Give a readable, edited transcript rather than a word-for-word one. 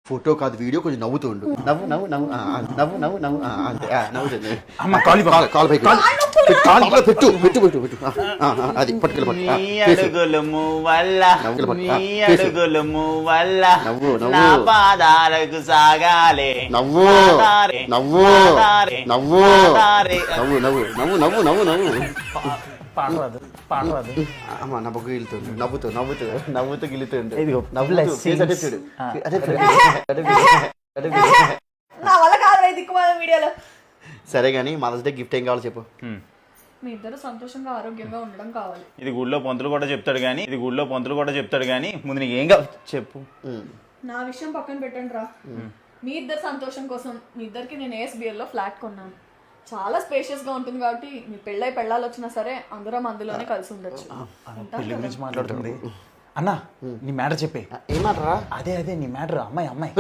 Photo కాదు video, కొంచెం నవ్వుతుండు. నవ్వు నవ్వు నవ్వు నవ్వు నవ్వు నవ్వు అంతే నవ్వుతుంది. కాలు పైకి కాలు పెట్టు పెట్టు పెట్టు పెట్టు అది పట్టుకెళ్ళి అడుగులము వల్ల అడుగులము వల్ల నా పాదాలకు సాగాలే నవ్వు నవ్వు నవ్వు నవ్వు నవ్వు నవ్వు నవ్వు నవ్వు పాడరాదు పాడరాదు. అమ్మా నా బొగ్గు గిలుతుంది, నవ్వుతూ నవ్వుతూ నవ్వుతూ గిలుతుండు. సరే కానీ మదర్స్ డే గిఫ్ట్ ఏం కావాలో చెప్పు. మీ ఇద్దరు సంతోషంగా ఆరోగ్యంగా ఉండడం కావాలి. ఇది గుళ్ళో పొంతులు కూడా చెప్తాడు కానీ ముందు నీకు ఏం కావాలి చెప్పు. నా విషయం పక్కన పెట్టండి రా. మీ ఇద్దరు సంతోషం కోసం మీ ఇద్దరికి నేను ఏఎస్బిఎల్ లో ఫ్లాట్ కొన్నాను. చాలా స్పేషియస్ గా ఉంటుంది కాబట్టి మీ పెళ్ళాలు వచ్చినా సరే అందరం అందులోనే కలిసి ఉండొచ్చు. పెళ్లి గురించి మాట్లాడుతుంది అన్నా. నీ మ్యాటర్ చెప్పే. ఏమాటరా? అదే నీ మ్యాటర్. అమ్మాయి